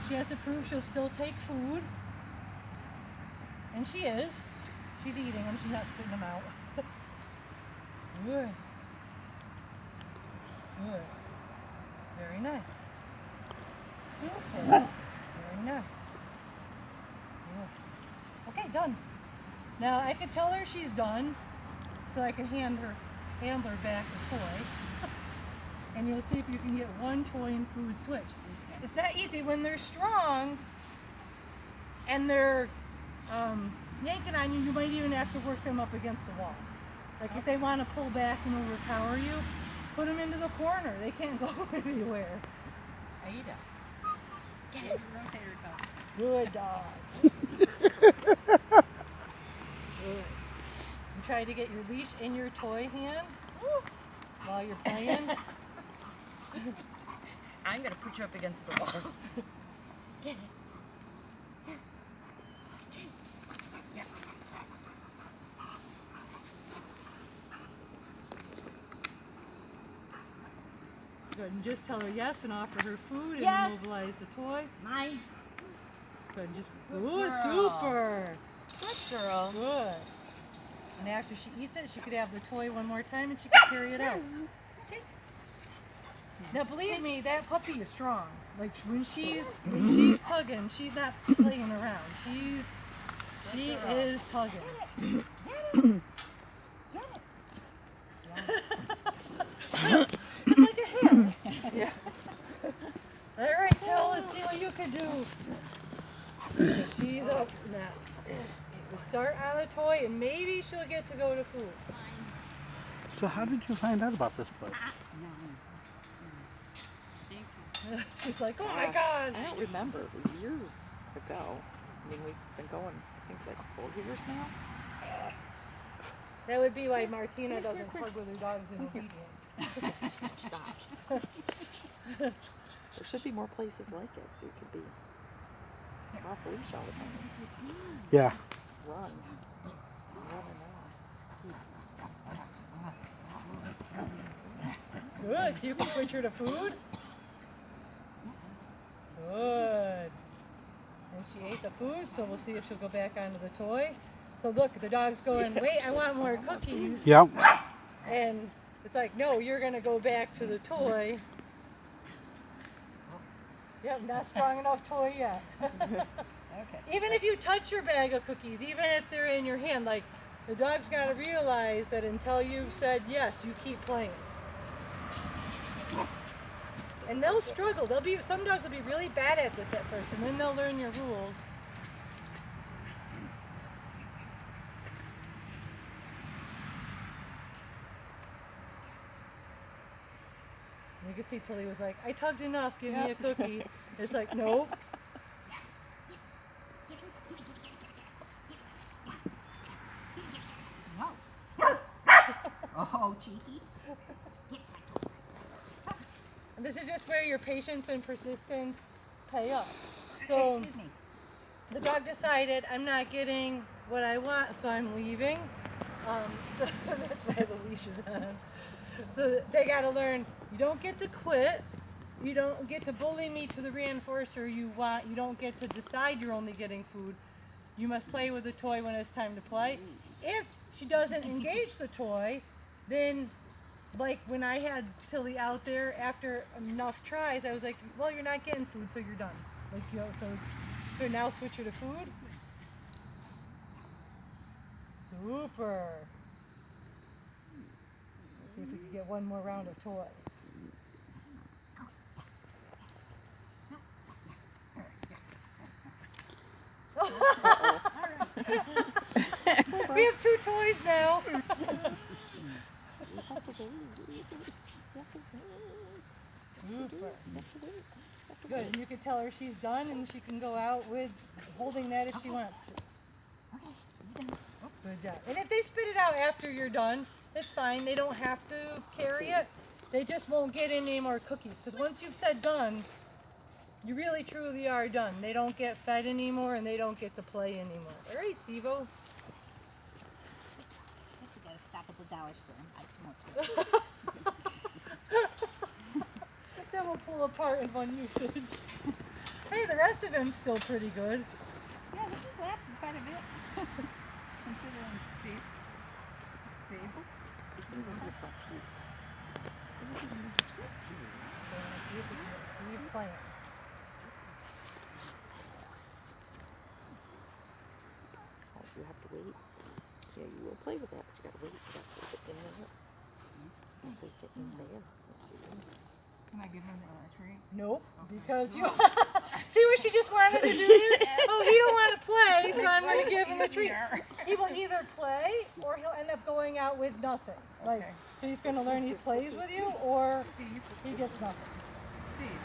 She has to prove she'll still take food. And she is. She's eating them. She's not spitting them out. Good. Good. Very nice. Super. Very nice. Good. Okay, done. Now I can tell her she's done, so I can hand her back the toy. And you'll see if you can get one toy and food switch. It's not easy when they're strong and they're yanking on you. You might even have to work them up against the wall. Like if they want to pull back and overpower you, put them into the corner. They can't go anywhere. Aida. Get it. Rotator cuff. Good dog. Good. And try to get your leash in your toy hand while you're playing. I'm going to put you up against the wall. Get it. Yeah. Good, and just tell her yes and offer her food and Yes. immobilize the toy. Mine. Good, just Good good, girl. super. Good girl. Good. And after she eats it, she could have the toy one more time and she could carry it out. Now believe me, that puppy is strong. Like when she's tugging, she's not playing around. She is tugging. It's like a hare. Yeah. All right, Till, let's see what you can do. She's up next. We'll start on the toy and maybe she'll get to go to food. So how did you find out about this place? She's like, oh my God. I don't remember. It was years ago. I mean, we've been going, I think, like 4 years now. That would be why Martina doesn't tug with her dogs in obedience. Stop. There should be more places like it, so you could be off leash all the time. Yeah. Run. Run and Good. So you can switch her to food. Good. And she ate the food, so we'll see if she'll go back onto the toy. So look, the dog's going, wait, I want more cookies. Yep. And it's like, no, you're going to go back to the toy. Yep, not strong enough toy yet. Okay. Even if you touch your bag of cookies, even if they're in your hand, like the dog's got to realize that until you've said yes, you keep playing. And they'll struggle. Some dogs will be really bad at this at first, and then they'll learn your rules. You can see Tilly was like, I tugged enough, give me a cookie. It's like, nope. Oh, cheeky. And this is just where your patience and persistence pay off. So the dog decided, I'm not getting what I want, so I'm leaving. That's why the leash is on. So they got to learn, you don't get to quit. You don't get to bully me to the reinforcer you want. You don't get to decide you're only getting food. You must play with the toy when it's time to play. If she doesn't engage the toy, then like when I had Tilly out there, after enough tries, I was like, well, you're not getting food, so you're done. Like, you know, so here, now switch her to food. Super. Let's see if we can get one more round of toy. We have 2 toys now. Good, and you can tell her she's done and she can go out with holding that if she wants to. Good job. And if they spit it out after you're done, it's fine. They don't have to carry it. They just won't get any more cookies. Because once you've said done, you really truly are done. They don't get fed anymore and they don't get to play anymore. All right, Steve-O. We gotta stop at the Dollar Store and buy some more. Then we'll will pull apart in one usage. Hey, the rest of him's still pretty good. Yeah, this is lasting quite a bit. Considering Steve. Steve plant. Oh, you have to wait. Yeah, you will play with that, but you gotta wait for that to fit in there. Once they fit in there. Can I give him a treat? Nope, because you see what she just wanted to do there? Oh, he don't want to play, so I'm going to give him a treat. He will either play or he'll end up going out with nothing. Like, so he's going to learn he plays with you or he gets nothing. Steve.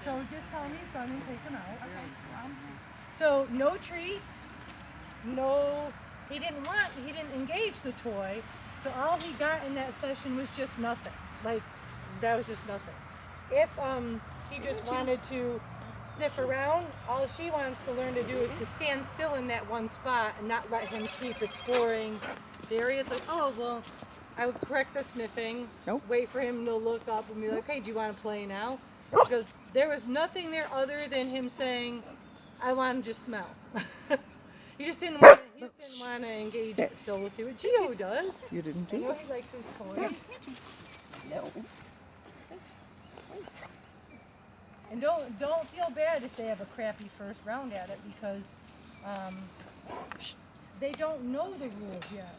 So just tell me son and take him out. Okay. So no treats, no, he didn't engage the toy. So all he got in that session was just nothing. Like, that was just nothing. If he just wanted to sniff around, all she wants to learn to do is to stand still in that one spot and not let him keep exploring the area. It's like, oh, well, I would correct the sniffing, wait for him to look up and be like, hey, do you want to play now? Because there was nothing there other than him saying, I want to just smell. He just didn't want to engage her. So we'll see what Geo does. You didn't I do know it. he likes his toys. No. And don't feel bad if they have a crappy first round at it because they don't know the rules yet.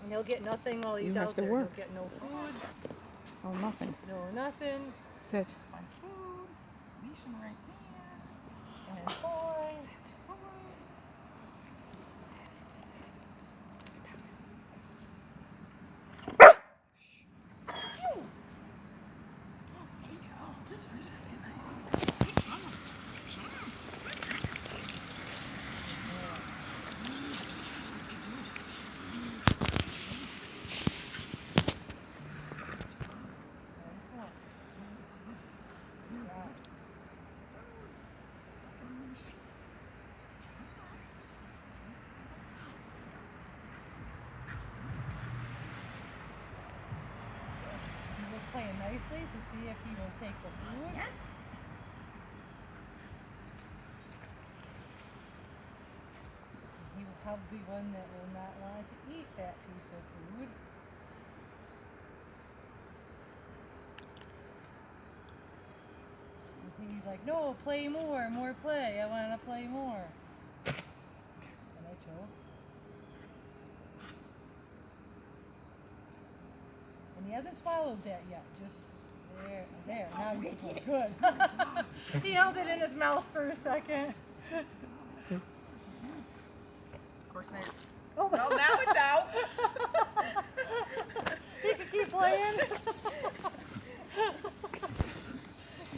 And he'll get nothing while he's You have out to there. work. He'll get no food, Oh, nothing. no nothing, Sit. My food. Leash him right there. and toy. Playing nicely to see if he will take the food. Yes. He will probably be one that will not want to eat that piece of food. And he's like, no, play more play. I want to play more. And I told. And he hasn't swallowed that yet. Just there. Now you can play. Good. He held it in his mouth for a second. Of course not. Oh, Well, now it's out. he can keep playing.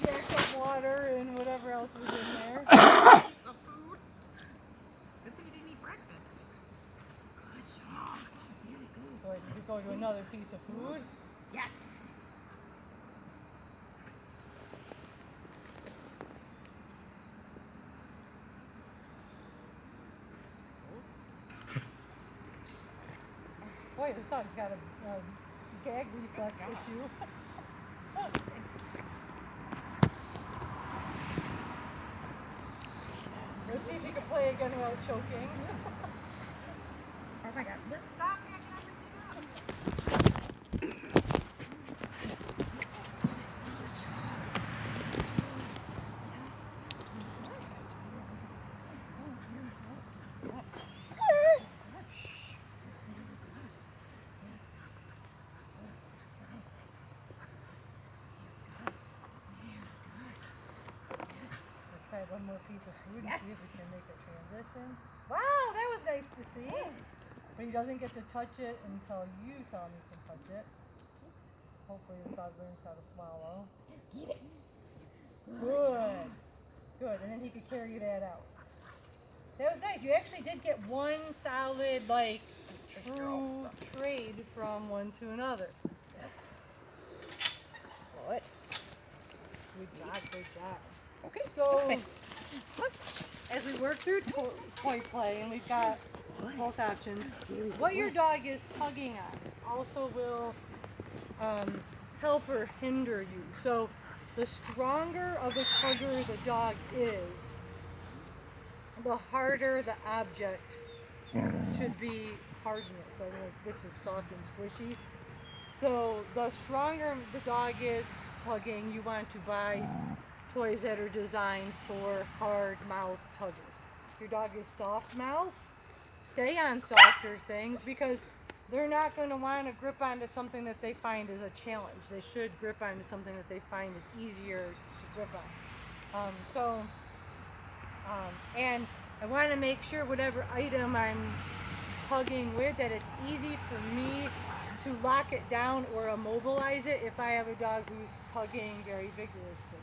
Jacked up water and whatever else was in there. Some food. Good thing you didn't eat breakfast. Good job. Really good. Boy, did you go to another piece of food? Yes. Boy, this dog's got a gag reflex issue. Let's see if he can play again without choking. Oh my God. Let's stop acting everything up. Let's try one more piece of food and Yes. see if we can make a transition. Wow, that was nice to see. But he doesn't get to touch it until you tell him he can touch it. Hopefully this dog learns how to swallow. Good. Good. And then he could carry that out. That was nice. You actually did get one solid, like, true trade from one to another. What? Good job, good job. Okay. So, as we work through toy play, and we've got both options, what your dog is tugging on also will help or hinder you. So, the stronger of the tugger the dog is, the harder the object should be hardness. So, like, this is soft and squishy. So, the stronger the dog is tugging, you want to buy toys that are designed for hard mouth tuggers. If your dog is soft mouth, stay on softer things because they're not going to want to grip onto something that they find is a challenge. They should grip onto something that they find is easier to grip on. And I want to make sure whatever item I'm tugging with, that it's easy for me to lock it down or immobilize it if I have a dog who's tugging very vigorously.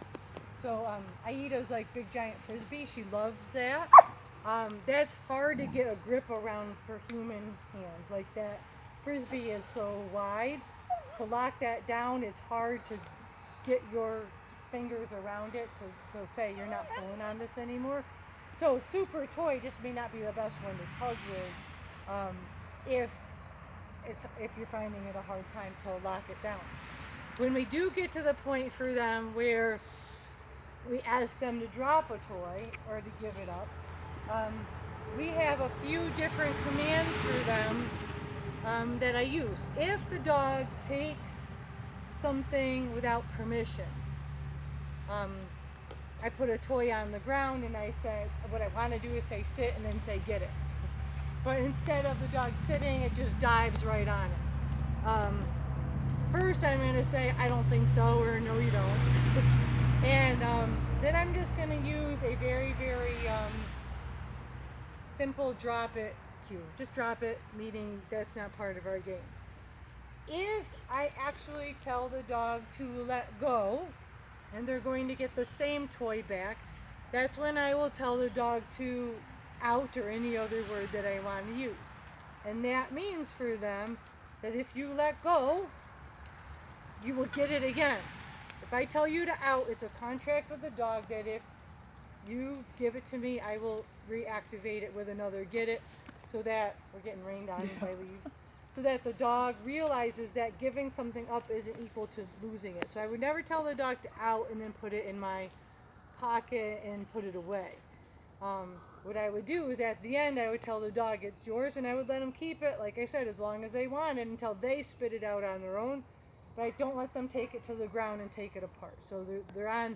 So Aida's like big giant frisbee. She loves that. That's hard to get a grip around for human hands. Like that frisbee is so wide. To lock that down, it's hard to get your fingers around it to say you're not pulling on this anymore. So super toy just may not be the best one to tug with if you're finding it a hard time to lock it down. When we do get to the point for them where we ask them to drop a toy or to give it up, we have a few different commands for them that I use. If the dog takes something without permission, I put a toy on the ground and I say, what I want to do is say sit and then say get it. But instead of the dog sitting, it just dives right on it. First I'm going to say I don't think so, or no you don't. And then I'm just going to use a very, very simple drop it cue. Just drop it, meaning that's not part of our game. If I actually tell the dog to let go, and they're going to get the same toy back, that's when I will tell the dog to out, or any other word that I want to use. And that means for them that if you let go, you will get it again. If I tell you to out, it's a contract with the dog that if you give it to me, I will reactivate it with another get it, so that we're getting rained on if I leave. So that the dog realizes that giving something up isn't equal to losing it. So I would never tell the dog to out and then put it in my pocket and put it away. What I would do is at the end I would tell the dog it's yours, and I would let them keep it, like I said, as long as they want it until they spit it out on their own. But I don't let them take it to the ground and take it apart. So they're on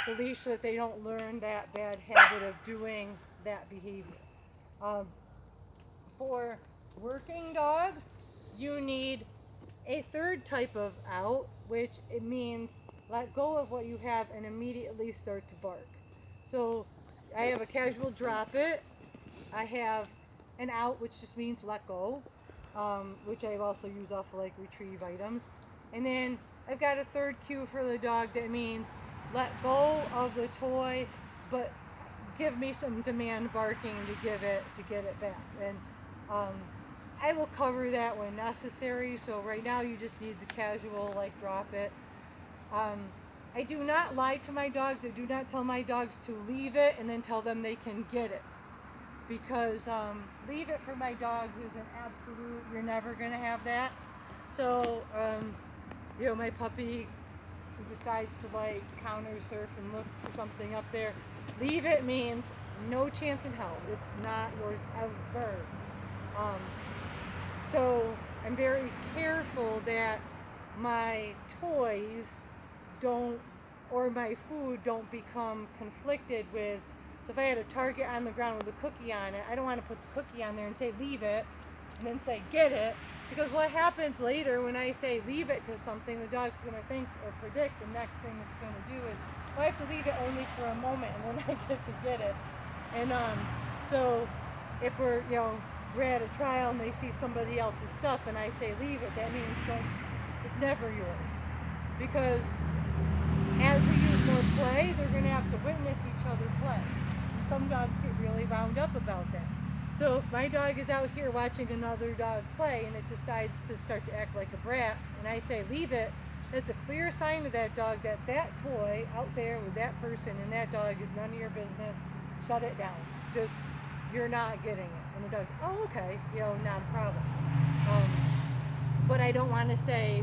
the leash so that they don't learn that bad habit of doing that behavior. For working dogs, you need a third type of out, which it means let go of what you have and immediately start to bark. So I have a casual drop it. I have an out, which just means let go, which I also use off of like retrieve items. And then I've got a third cue for the dog that means let go of the toy, but give me some demand barking to get it back. And I will cover that when necessary. So right now you just need the casual, like drop it. I do not lie to my dogs. I do not tell my dogs to leave it and then tell them they can get it. Because leave it for my dogs is an absolute, you're never going to have that. So, you know, my puppy who decides to like counter surf and look for something up there, leave it means no chance in hell. It's not yours ever. So I'm very careful that my toys don't, or my food don't become conflicted with. So if I had a target on the ground with a cookie on it, I don't want to put the cookie on there and say leave it and then say get it, because what happens later when I say leave it to something, the dog's going to think or predict the next thing it's going to do is, well, I have to leave it only for a moment and then I get to get it. And so if we're, you know, we're at a trial and they see somebody else's stuff and I say leave it, that means it's never yours. Because as they use more play, they're going to have to witness each other play. Some dogs get really wound up about that. So if my dog is out here watching another dog play and it decides to start to act like a brat, and I say leave it, that's a clear sign to that dog that that toy out there with that person and that dog is none of your business. Shut it down. Just, you're not getting it. And the dog, oh, okay, not a problem. But I don't want to say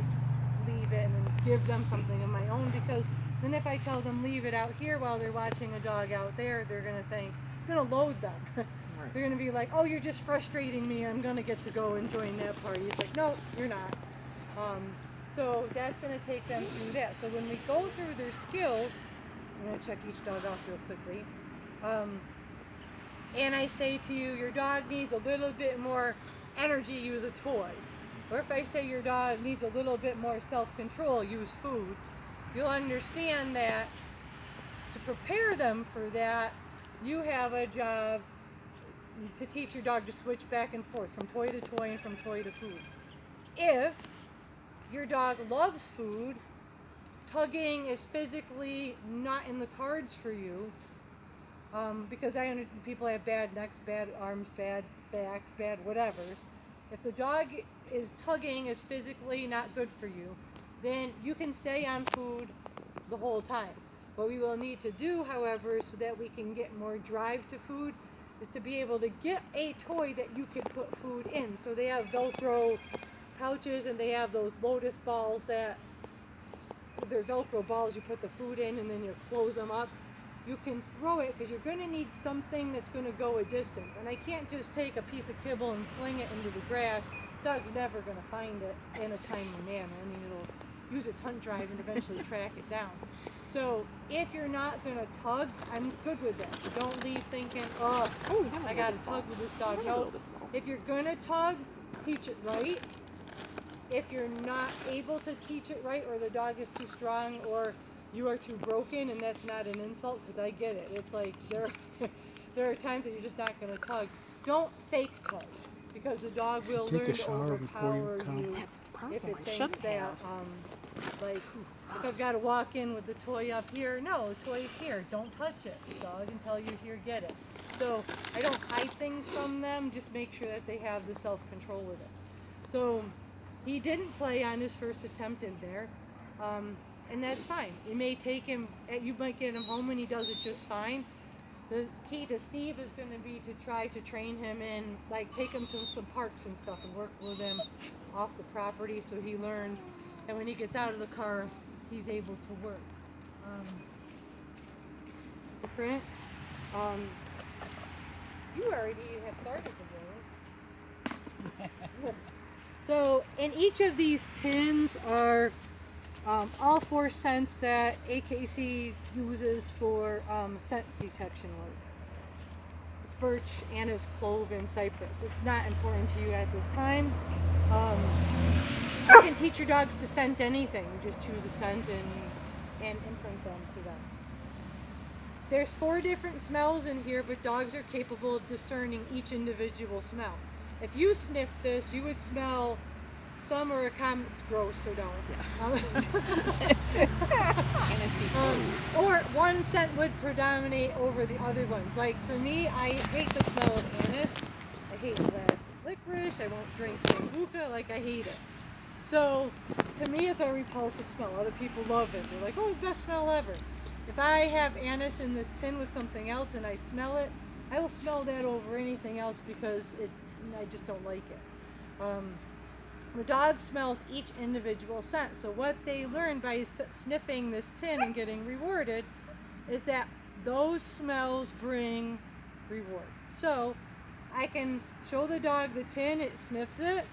leave it and then give them something of my own, because then if I tell them leave it out here while they're watching a dog out there, they're going to think, it's going to load them. Right. They're going to be like, oh, you're just frustrating me. I'm going to get to go and join that party. It's like, no, you're not. So that's going to take them through that. So when we go through their skills, I'm going to check each dog off real quickly. And I say to you, your dog needs a little bit more energy, use a toy. Or if I say your dog needs a little bit more self-control, use food, you'll understand that to prepare them for that, you have a job to teach your dog to switch back and forth from toy to toy and from toy to food. If your dog loves food, tugging is physically not in the cards for you, because I understand people have bad necks, bad arms, bad backs, bad whatever. If the dog is tugging is physically not good for you, then you can stay on food the whole time. What we will need to do, however, so that we can get more drive to food, is to be able to get a toy that you can put food in. So they have Velcro pouches and they have those lotus balls that, they're Velcro balls, you put the food in and then you close them up. You can throw it because you're going to need something that's going to go a distance. And I can't just take a piece of kibble and fling it into the grass. Dog's never going to find it in a timely manner. I mean, it'll use its hunt drive and eventually track it down. So if you're not going to tug, I'm good with that. So don't leave thinking, oh, I got to tug with this dog. No, if you're going to tug, teach it right. If you're not able to teach it right, or the dog is too strong, or you are too broken, and that's not an insult, because I get it. It's like there are times that you're just not going to tug. Don't fake tug, because the dog will Take a learn to shower before you overpower come. you That's the problem. if it I thinks shouldn't that, have. like, if I've got to walk in with the toy up here, no, the toy's here. Don't touch it, dog, until you're here, get it. So I don't hide things from them, just make sure that they have the self-control with it. So he didn't play on his first attempt in there. And that's fine. It may take him, you might get him home and he does it just fine. The key to Steve is going to be to try to train him in, like take him to some parks and stuff and work with him off the property so he learns. And when he gets out of the car, he's able to work. Different. You already have started the game. So in each of these tins are all 4 scents that AKC uses for scent detection work. It's birch, anise, clove, and cypress. It's not important to you at this time. You can teach your dogs to scent anything. You just choose a scent and imprint them to them. There's 4 different smells in here, but dogs are capable of discerning each individual smell. If you sniff this, you would smell some are a common, it's gross, so don't. Or one scent would predominate over the other ones. Like for me, I hate the smell of anise. I hate red licorice. I won't drink sambuca. Like I hate it. So to me, it's a repulsive smell. Other people love it. They're like, oh, best smell ever. If I have anise in this tin with something else and I smell it, I will smell that over anything else because I just don't like it. The dog smells each individual scent. So what they learn by sniffing this tin and getting rewarded is that those smells bring reward. So I can show the dog the tin, it sniffs it,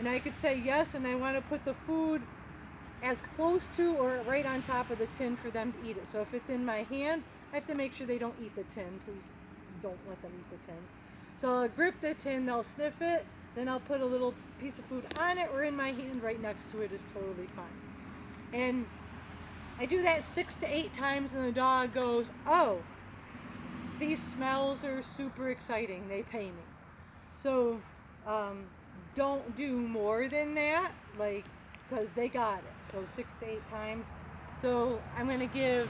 and I could say yes, and I want to put the food as close to or right on top of the tin for them to eat it. So if it's in my hand, I have to make sure they don't eat the tin. Please don't let them eat the tin. So I'll grip the tin, they'll sniff it, then I'll put a little piece of food on it or in my hand right next to it is totally fine. And I do that 6 to 8 times and the dog goes, oh, these smells are super exciting, they pay me. So don't do more than that, like, because they got it. So 6 to 8 times. So I'm gonna give